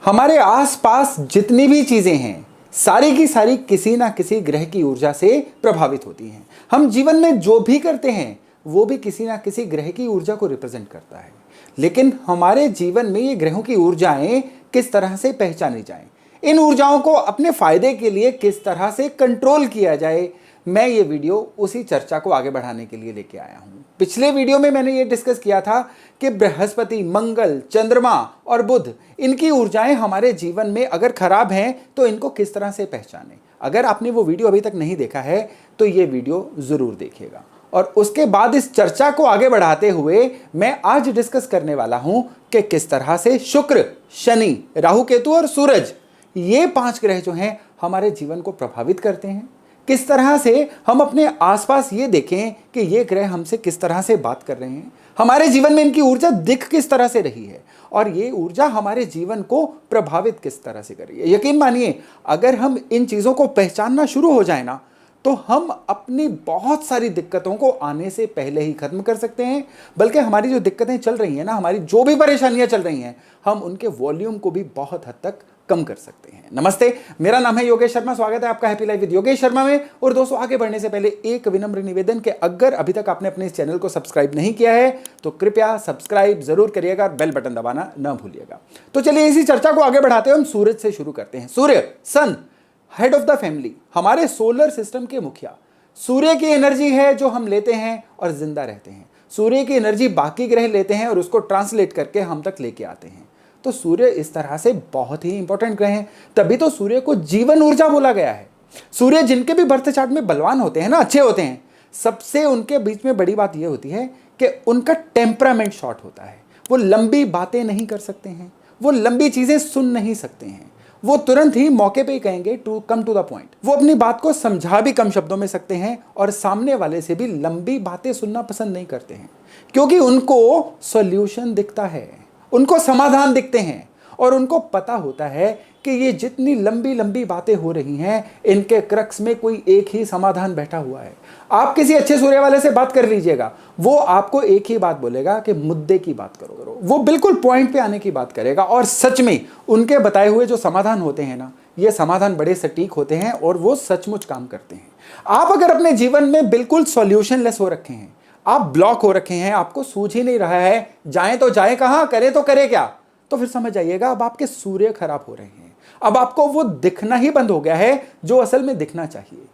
हमारे आसपास जितनी भी चीजें हैं सारी की सारी किसी ना किसी ग्रह की ऊर्जा से प्रभावित होती हैं। हम जीवन में जो भी करते हैं वो भी किसी ना किसी ग्रह की ऊर्जा को रिप्रेजेंट करता है। लेकिन हमारे जीवन में ये ग्रहों की ऊर्जाएं किस तरह से पहचानी जाएं, इन ऊर्जाओं को अपने फायदे के लिए किस तरह से कंट्रोल किया जाए, मैं ये वीडियो उसी चर्चा को आगे बढ़ाने के लिए लेके आया हूं। पिछले वीडियो में मैंने ये डिस्कस किया था कि बृहस्पति, मंगल, चंद्रमा और बुध, इनकी ऊर्जाएं हमारे जीवन में अगर खराब हैं तो इनको किस तरह से पहचानें। अगर आपने वो वीडियो अभी तक नहीं देखा है तो ये वीडियो जरूर देखिएगा। और उसके बाद इस चर्चा को आगे बढ़ाते हुए मैं आज डिस्कस करने वाला हूं कि किस तरह से शुक्र, शनि, राहु, केतु और सूरज, ये 5 ग्रह जो हैं हमारे जीवन को प्रभावित करते हैं। किस तरह से हम अपने आसपास ये देखें कि ये ग्रह हमसे किस तरह से बात कर रहे हैं, हमारे जीवन में इनकी ऊर्जा दिख किस तरह से रही है और ये ऊर्जा हमारे जीवन को प्रभावित किस तरह से कर रही है। यकीन मानिए, अगर हम इन चीज़ों को पहचानना शुरू हो जाए ना तो हम अपनी बहुत सारी दिक्कतों को आने से पहले ही खत्म कर सकते हैं। बल्कि हमारी जो दिक्कतें चल रही हैं ना, हमारी जो भी परेशानियां चल रही हैं, हम उनके वॉल्यूम को भी बहुत हद तक कम कर सकते हैं। नमस्ते, मेरा नाम है योगेश शर्मा। स्वागत है आपका happy life with Yogesh Sharma में। और दोस्तों, आगे बढ़ने से पहले एक विनम्र निवेदन कि अगर अभी तक आपने अपने इस चैनल को सब्सक्राइब नहीं किया है तो कृपया सब्सक्राइब जरूर करिएगा और बेल बटन दबाना ना भूलिएगा। तो चलिए इसी चर्चा को आगे बढ़ाते हुए हम सूरज से शुरू करते हैं। सूर्य, सन, हेड ऑफ द फैमिली, हमारे सोलर सिस्टम के मुखिया। सूर्य की एनर्जी है जो हम लेते हैं और जिंदा रहते हैं। सूर्य की एनर्जी बाकी ग्रह लेते हैं और उसको ट्रांसलेट करके हम तक लेके आते हैं। तो सूर्य इस तरह से बहुत ही इंपॉर्टेंट ग्रह हैं, तभी तो सूर्य को जीवन ऊर्जा बोला गया है। सूर्य जिनके भी बर्थ चार्ट में बलवान होते हैं ना, अच्छे होते हैं, सबसे उनके बीच में बड़ी बात यह होती है कि उनका टेम्परामेंट शॉर्ट होता है। वो लंबी बातें नहीं कर सकते हैं, वो लंबी चीजें सुन नहीं सकते हैं, वो तुरंत ही मौके पे ही कहेंगे to come to the point. वो अपनी बात को समझा भी कम शब्दों में सकते हैं और सामने वाले से भी लंबी बातें सुनना पसंद नहीं करते हैं, क्योंकि उनको सॉल्यूशन दिखता है, उनको समाधान दिखते हैं और उनको पता होता है कि ये जितनी लंबी लंबी बातें हो रही हैं, इनके क्रक्स में कोई एक ही समाधान बैठा हुआ है। आप किसी अच्छे सूर्य वाले से बात कर लीजिएगा, वो आपको एक ही बात बोलेगा कि मुद्दे की बात करो। वो बिल्कुल पॉइंट पे आने की बात करेगा और सच में उनके बताए हुए जो समाधान होते हैं ना, ये समाधान बड़े सटीक होते हैं और वो सचमुच काम करते हैं। आप अगर अपने जीवन में बिल्कुल सॉल्यूशन लेस हो रखे हैं, आप ब्लॉक हो रखे हैं, आपको सूझ ही नहीं रहा है जाए तो जाए कहां, करे तो करे क्या, तो फिर समझ जाइएगा अब आपके सूर्य खराब हो रहे हैं। अब आपको वो दिखना ही बंद हो गया है जो असल में दिखना चाहिए।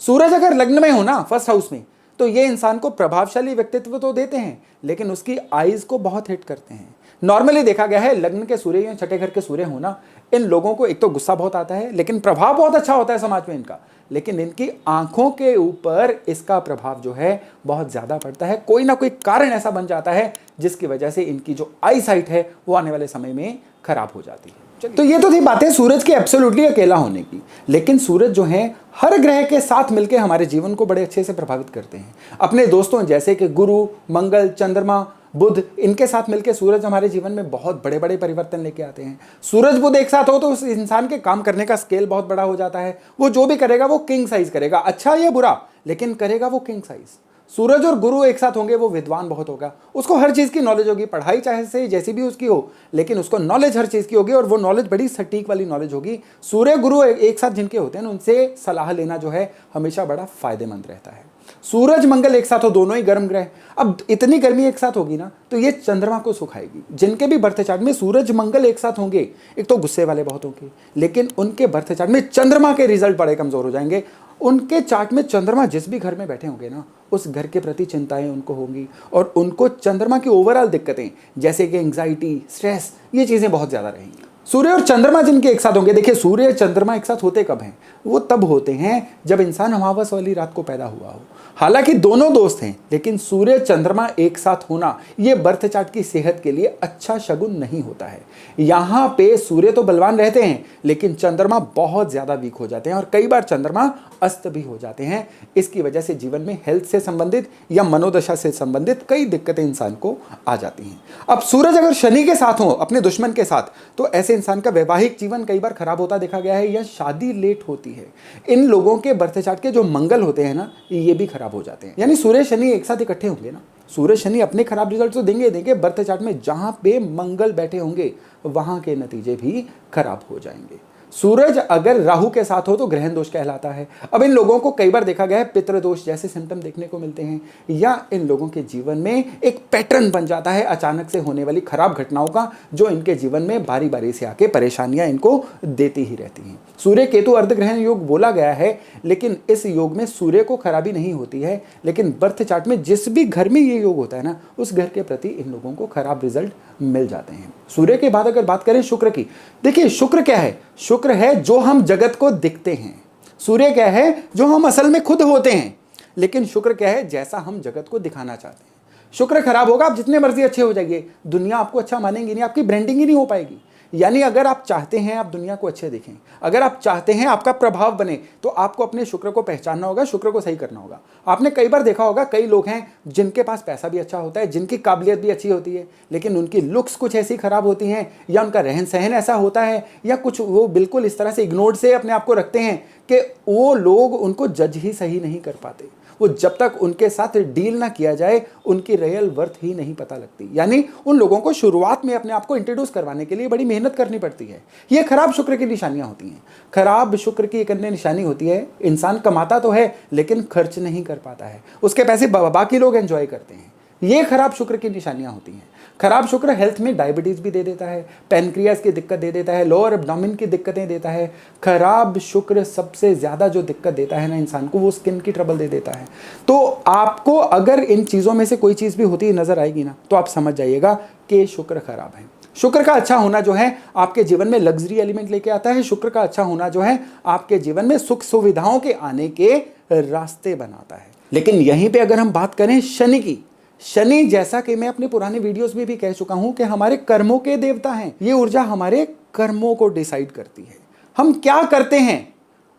सूरज अगर लग्न में हो ना, फर्स्ट हाउस में, तो ये इंसान को प्रभावशाली व्यक्तित्व तो देते हैं लेकिन उसकी आईज को बहुत हिट करते हैं। नॉर्मली देखा गया है लग्न के सूर्य या छठे घर के सूर्य होना, इन लोगों को एक तो गुस्सा बहुत आता है लेकिन प्रभाव बहुत अच्छा होता है समाज में इनका, लेकिन इनकी आंखों के ऊपर इसका प्रभाव जो है बहुत ज्यादा पड़ता है। कोई ना कोई कारण ऐसा बन जाता है जिसकी वजह से इनकी जो आई साइट है वो आने वाले समय में खराब हो जाती है। तो ये तो थी बातें सूरज के एब्सोल्युटली अकेला होने की, लेकिन सूरज जो है हर ग्रह के साथ मिलकर हमारे जीवन को बड़े अच्छे से प्रभावित करते हैं। अपने दोस्तों जैसे कि गुरु, मंगल, चंद्रमा, बुध, इनके साथ मिलकर सूरज हमारे जीवन में बहुत बड़े बड़े परिवर्तन लेके आते हैं। सूरज बुध एक साथ हो तो उस इंसान के काम करने का स्केल बहुत बड़ा हो जाता है। वो जो भी करेगा वो किंग साइज करेगा, अच्छा या बुरा, लेकिन करेगा वो किंग साइज। सूरज और गुरु एक साथ होंगे, वो विद्वान बहुत होगा, उसको हर चीज की नॉलेज होगी, पढ़ाई चाहे से जैसी भी उसकी हो, लेकिन उसको नॉलेज हर चीज की होगी और वो नॉलेज बड़ी सटीक वाली नॉलेज होगी। सूर्य गुरु एक साथ जिनके होते हैं उनसे सलाह लेना जो है हमेशा बड़ा फायदेमंद रहता है। सूरज मंगल एक साथ हो, दोनों ही गर्म ग्रह, अब इतनी गर्मी एक साथ होगी ना तो ये चंद्रमा को सुखाएगी। जिनके भी बर्थ चार्ट में सूरज मंगल एक साथ होंगे, एक तो गुस्से वाले बहुत होंगे, लेकिन उनके बर्थ चार्ट में चंद्रमा के रिजल्ट बड़े कमजोर हो जाएंगे। उनके चार्ट में चंद्रमा जिस भी घर में बैठे होंगे ना, उस घर के प्रति चिंताएं उनको होंगी और उनको चंद्रमा की ओवरऑल दिक्कतें जैसे कि एंग्जाइटी, स्ट्रेस, ये चीजें बहुत ज्यादा रहेंगी। सूर्य और चंद्रमा जिनके एक साथ होंगे, देखिए सूर्य चंद्रमा एक साथ होते कब हैं? वो तब होते हैं जब इंसान अमावस वाली रात को पैदा हुआ हो। हालांकि दोनों दोस्त हैं, लेकिन सूर्य चंद्रमा एक साथ होना ये बर्थ चार्ट की सेहत के लिए अच्छा शगुन नहीं होता है। यहाँ पे सूर्य तो बलवान रहते हैं लेकिन चंद्रमा बहुत ज्यादा वीक हो जाते हैं और कई बार चंद्रमा अस्त भी हो जाते हैं। इसकी वजह से जीवन में हेल्थ से संबंधित या मनोदशा से संबंधित कई दिक्कतें इंसान को आ जाती हैं। अब सूरज अगर शनि के साथ हो, अपने दुश्मन के साथ, तो ऐसे इंसान का वैवाहिक जीवन कई बार खराब होता देखा गया है या शादी लेट होती है। इन लोगों के बर्थ चार्ट के जो मंगल होते हैं ना, ये भी खराब हो जाते हैं। यानी सूर्य शनि एक साथ इकट्ठे होंगे ना, सूरज शनि अपने खराब रिजल्ट तो देंगे देंगे, बर्थ चार्ट में जहां पे मंगल बैठे होंगे वहां के नतीजे भी खराब हो जाएंगे। सूरज अगर राहु के साथ हो तो ग्रहण दोष कहलाता है। अब इन लोगों को कई बार देखा गया है पितृदोष जैसे सिम्टम देखने को मिलते हैं, या इन लोगों के जीवन में एक पैटर्न बन जाता है अचानक से होने वाली खराब घटनाओं का, जो इनके जीवन में बारी बारी से आके परेशानियां इनको देती ही रहती हैं। सूर्य केतु अर्धग्रहण योग बोला गया है, लेकिन इस योग में सूर्य को खराबी नहीं होती है, लेकिन बर्थ चार्ट में जिस भी घर में ये योग होता है ना, उस घर के प्रति इन लोगों को खराब रिजल्ट मिल जाते हैं। सूर्य के बाद अगर बात करें शुक्र की, देखिए शुक्र क्या है? शुक्र है जो हम जगत को दिखते हैं। सूर्य क्या है? जो हम असल में खुद होते हैं। लेकिन शुक्र क्या है? जैसा हम जगत को दिखाना चाहते हैं। शुक्र खराब होगा, आप जितने मर्जी अच्छे हो जाइए, दुनिया आपको अच्छा मानेंगी नहीं, आपकी ब्रांडिंग ही नहीं हो पाएगी। यानी अगर आप चाहते हैं आप दुनिया को अच्छे दिखें, अगर आप चाहते हैं आपका प्रभाव बने, तो आपको अपने शुक्र को पहचानना होगा, शुक्र को सही करना होगा। आपने कई बार देखा होगा, कई लोग हैं जिनके पास पैसा भी अच्छा होता है, जिनकी काबिलियत भी अच्छी होती है, लेकिन उनकी लुक्स कुछ ऐसी खराब होती हैं, या उनका रहन सहन ऐसा होता है, या कुछ वो बिल्कुल इस तरह से इग्नोर्ड से अपने आप को रखते हैं कि वो लोग उनको जज ही सही नहीं कर पाते। वो जब तक उनके साथ डील ना किया जाए, उनकी रियल वर्थ ही नहीं पता लगती। यानी उन लोगों को शुरुआत में अपने आप को इंट्रोड्यूस करवाने के लिए बड़ी मेहनत करनी पड़ती है। ये खराब शुक्र की निशानियां होती हैं। खराब शुक्र की एक अन्य निशानी होती है, इंसान कमाता तो है लेकिन खर्च नहीं कर पाता है, उसके पैसे बाकी लोग एंजॉय करते हैं। ये खराब शुक्र की निशानियां होती हैं। खराब शुक्र हेल्थ में डायबिटीज भी दे देता है, पैनक्रियाज की दिक्कत दे देता है, लोअर एब्डोमेन की दिक्कतें देता है। खराब शुक्र सबसे ज्यादा जो दिक्कत देता है ना इंसान को, वो स्किन की ट्रबल दे देता है। तो आपको अगर इन चीजों में से कोई चीज भी होती नजर आएगी ना, तो आप समझ जाइएगा कि शुक्र खराब है। शुक्र का अच्छा होना जो है आपके जीवन में लग्जरी एलिमेंट लेके आता है। शुक्र का अच्छा होना जो है आपके जीवन में सुख सुविधाओं के आने के रास्ते बनाता है। लेकिन यहीं पे अगर हम बात करें शनि की, शनि जैसा कि मैं अपने पुराने वीडियोस में भी कह चुका हूं कि हमारे कर्मों के देवता हैं। ये ऊर्जा हमारे कर्मों को डिसाइड करती है। हम क्या करते हैं,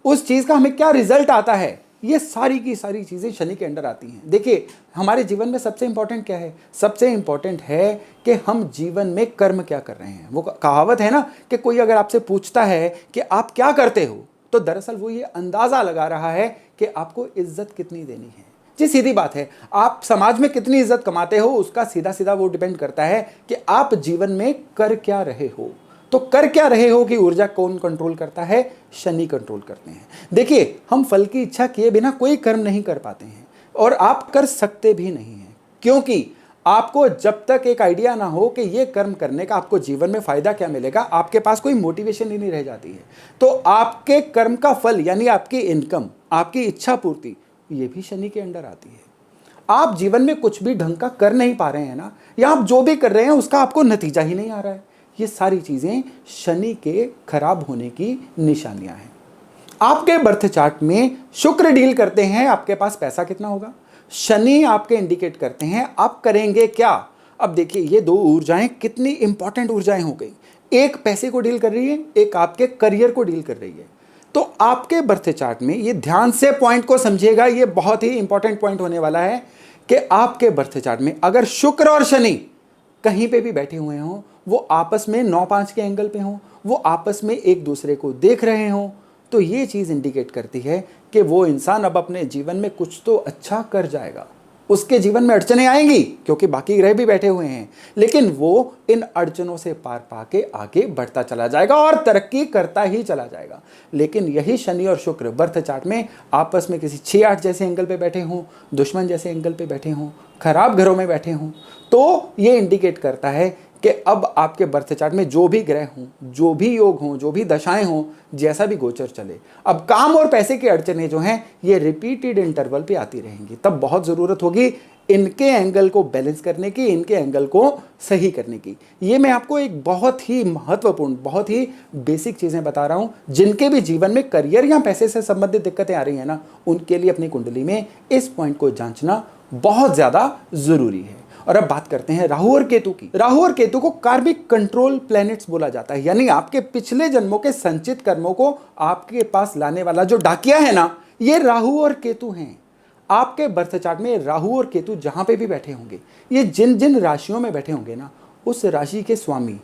उस चीज का हमें क्या रिजल्ट आता है, ये सारी की सारी चीजें शनि के अंडर आती हैं। देखिए हमारे जीवन में सबसे इंपॉर्टेंट क्या है? सबसे इंपॉर्टेंट है कि हम जीवन में कर्म क्या कर रहे हैं। वो कहावत है ना कि कोई अगर आपसे पूछता है कि आप क्या करते हो, तो दरअसल वो ये अंदाजा लगा रहा है कि आपको इज्जत कितनी देनी है। जी सीधी बात है, आप समाज में कितनी इज्जत कमाते हो, उसका सीधा सीधा वो डिपेंड करता है कि आप जीवन में कर क्या रहे हो। तो कर क्या रहे हो कि ऊर्जा कौन कंट्रोल करता है? शनि कंट्रोल करते हैं। देखिए हम फल की इच्छा किए बिना कोई कर्म नहीं कर पाते हैं, और आप कर सकते भी नहीं हैं, क्योंकि आपको जब तक एक आइडिया ना हो कि ये कर्म करने का आपको जीवन में फायदा क्या मिलेगा, आपके पास कोई मोटिवेशन ही नहीं रह जाती है। तो आपके कर्म का फल यानी आपकी इनकम, आपकी इच्छा पूर्ति, ये भी शनि के अंडर आती है। आप जीवन में कुछ भी ढंग का कर नहीं पा रहे हैं ना, या आप जो भी कर रहे हैं उसका आपको नतीजा ही नहीं आ रहा है, ये सारी चीजें शनि के खराब होने की निशानियां हैं। आपके बर्थ चार्ट में शुक्र डील करते हैं आपके पास पैसा कितना होगा, शनि आपके इंडिकेट करते हैं आप करेंगे क्या। अब देखिए ये दो ऊर्जाएं कितनी इंपॉर्टेंट ऊर्जाएं हो गई। एक पैसे को डील कर रही है, एक आपके करियर को डील कर रही है। तो आपके बर्थ चार्ट में ये ध्यान से पॉइंट को समझिएगा, ये बहुत ही इंपॉर्टेंट पॉइंट होने वाला है कि आपके बर्थ चार्ट में अगर शुक्र और शनि कहीं पे भी बैठे हुए हों, वो आपस में 9-5 के एंगल पे हों, वो आपस में एक दूसरे को देख रहे हों, तो ये चीज इंडिकेट करती है कि वो इंसान अब अपने जीवन में कुछ तो अच्छा कर जाएगा। उसके जीवन में अड़चनें आएंगी क्योंकि बाकी ग्रह भी बैठे हुए हैं, लेकिन वो इन अड़चनों से पार पाके आगे बढ़ता चला जाएगा और तरक्की करता ही चला जाएगा। लेकिन यही शनि और शुक्र बर्थ चार्ट में आपस में किसी 6-8 जैसे एंगल पे बैठे हों, दुश्मन जैसे एंगल पे बैठे हों, खराब घरों में बैठे हों, तो ये इंडिकेट करता है कि अब आपके बर्थ चार्ट में जो भी ग्रह हों, जो भी योग हों, जो भी दशाएं हों, जैसा भी गोचर चले, अब काम और पैसे की अड़चनें जो हैं ये रिपीटेड इंटरवल पे आती रहेंगी। तब बहुत ज़रूरत होगी इनके एंगल को बैलेंस करने की, इनके एंगल को सही करने की। ये मैं आपको एक बहुत ही महत्वपूर्ण, बहुत ही बेसिक चीज़ें बता रहा हूँ। जिनके भी जीवन में करियर या पैसे से संबंधित दिक्कतें आ रही हैं ना, उनके लिए अपनी कुंडली में इस पॉइंट को जांचना बहुत ज़्यादा ज़रूरी है। और अब बात करते हैं राहु और केतु की। राहु और केतु को कार्मिक कंट्रोल प्लैनेट्स बोला जाता है, यानी आपके पिछले जन्मों के संचित कर्मों को आपके पास लाने वाला जो डाकिया है ना, ये राहु और केतु हैं। आपके बर्थ चार्ट में राहु और केतु जहां पे भी बैठे होंगे, ये जिन जिन राशियों में बैठे होंगे ना, उस राशि के स्वामी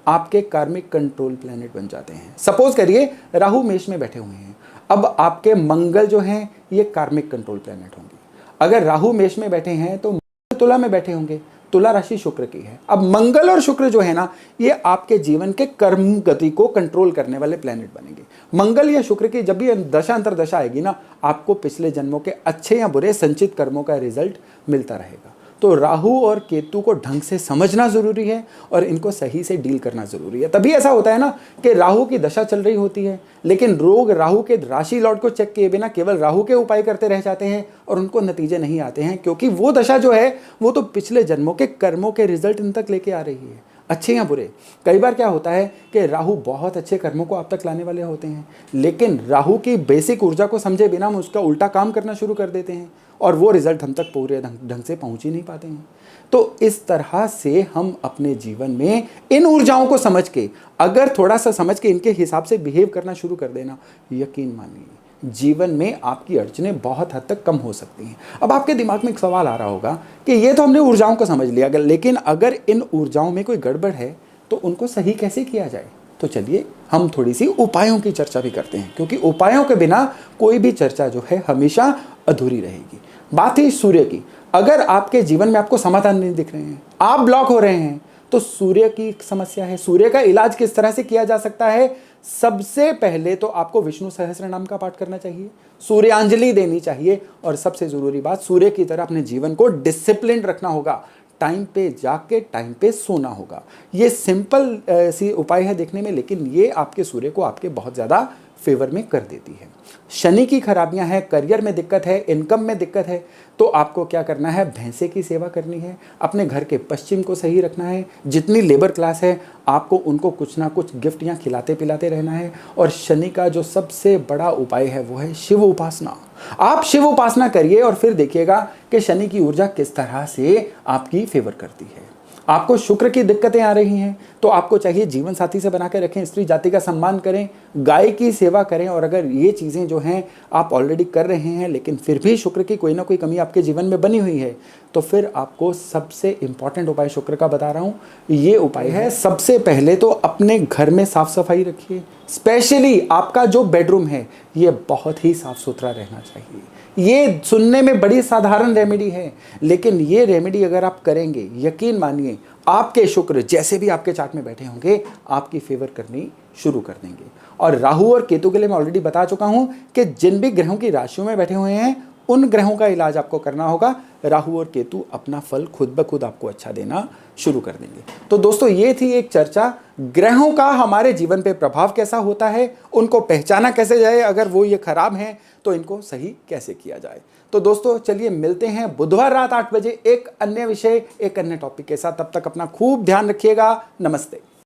आपके कार्मिक कंट्रोल प्लैनेट बन जाते हैं। सपोज करिए राहु मेष में बैठे हुए हैं, अब आपके मंगल जो हैं ये कार्मिक कंट्रोल प्लैनेट होंगे। अगर राहु मेष में बैठे हैं तो तुला में बैठे होंगे, तुला राशि शुक्र की है। अब मंगल और शुक्र जो है ना, ये आपके जीवन के कर्म गति को कंट्रोल करने वाले प्लेनेट बनेंगे। मंगल या शुक्र की जब भी दशा अंतरदशा आएगी ना, आपको पिछले जन्मों के अच्छे या बुरे संचित कर्मों का रिजल्ट मिलता रहेगा। तो राहु और केतु को ढंग से समझना जरूरी है और इनको सही से डील करना जरूरी है। तभी ऐसा होता है ना कि राहु की दशा चल रही होती है, लेकिन लोग राहु के राशि लॉर्ड को चेक किए बिना केवल राहु के उपाय करते रह जाते हैं और उनको नतीजे नहीं आते हैं, क्योंकि वो दशा जो है वो तो पिछले जन्मों के कर्मों के रिजल्ट इन तक लेके आ रही है, अच्छे या बुरे। कई बार क्या होता है कि राहु बहुत अच्छे कर्मों को आप तक लाने वाले होते हैं, लेकिन राहु की बेसिक ऊर्जा को समझे बिना हम उसका उल्टा काम करना शुरू कर देते हैं और वो रिजल्ट हम तक पूरे ढंग से पहुंच ही नहीं पाते हैं। तो इस तरह से हम अपने जीवन में इन ऊर्जाओं को समझ के, अगर थोड़ा सा समझ के इनके हिसाब से बिहेव करना शुरू कर देना, यकीन मानिए जीवन में आपकी अड़चनें बहुत हद तक कम हो सकती हैं। अब आपके दिमाग में एक सवाल आ रहा होगा कि ये तो हमने ऊर्जाओं को समझ लिया, लेकिन अगर इन ऊर्जाओं में कोई गड़बड़ है तो उनको सही कैसे किया जाए। तो चलिए हम थोड़ी सी उपायों की चर्चा भी करते हैं, क्योंकि उपायों के बिना कोई भी चर्चा जो है हमेशा अधूरी रहेगी। बात है सूर्य की। अगर आपके जीवन में आपको समाधान नहीं दिख रहे हैं, आप ब्लॉक हो रहे हैं, तो सूर्य की समस्या है। सूर्य का इलाज किस तरह से किया जा सकता है? सबसे पहले तो आपको विष्णु सहस्त्र नाम का पाठ करना चाहिए, सूर्यांजलि देनी चाहिए, और सबसे जरूरी बात, सूर्य की तरह अपने जीवन को डिसिप्लिन रखना होगा। टाइम पे जाके टाइम पे सोना होगा। ये सिंपल सी उपाय है देखने में, लेकिन ये आपके सूर्य को आपके बहुत ज़्यादा फेवर में कर देती है। शनि की खराबियां हैं, करियर में दिक्कत है, इनकम में दिक्कत है, तो आपको क्या करना है? भैंसे की सेवा करनी है, अपने घर के पश्चिम को सही रखना है। जितनी लेबर क्लास है आपको उनको कुछ ना कुछ गिफ्ट या खिलाते पिलाते रहना है। और शनि का जो सबसे बड़ा उपाय है वो है शिव उपासना। आप शिव उपासना करिए और फिर देखिएगा कि शनि की ऊर्जा किस तरह से आपकी फेवर करती है। आपको शुक्र की दिक्कतें आ रही हैं तो आपको चाहिए जीवन साथी से बना के रखें, स्त्री जाति का सम्मान करें, गाय की सेवा करें। और अगर ये चीज़ें जो हैं आप ऑलरेडी कर रहे हैं लेकिन फिर भी शुक्र की कोई ना कोई कमी आपके जीवन में बनी हुई है, तो फिर आपको सबसे इंपॉर्टेंट उपाय शुक्र का बता रहा हूँ। ये उपाय है, सबसे पहले तो अपने घर में साफ सफाई रखिए। स्पेशली आपका जो बेडरूम है ये बहुत ही साफ सुथरा रहना चाहिए। ये सुनने में बड़ी साधारण रेमेडी है, लेकिन ये रेमेडी अगर आप करेंगे, यकीन मानिए आपके शुक्र जैसे भी आपके चार्ट में बैठे होंगे आपकी फेवर करनी शुरू कर देंगे। और राहु और केतु के लिए मैं ऑलरेडी बता चुका हूं कि जिन भी ग्रहों की राशियों में बैठे हुए हैं उन ग्रहों का इलाज आपको करना होगा। राहु और केतु अपना फल खुद ब खुद आपको अच्छा देना शुरू कर देंगे। तो दोस्तों ये थी एक चर्चा, ग्रहों का हमारे जीवन पे प्रभाव कैसा होता है, उनको पहचाना कैसे जाए, अगर वो ये खराब हैं तो इनको सही कैसे किया जाए। तो दोस्तों चलिए मिलते हैं बुधवार रात 8 बजे एक अन्य विषय, एक अन्य टॉपिक के साथ। तब तक अपना खूब ध्यान रखिएगा। नमस्ते।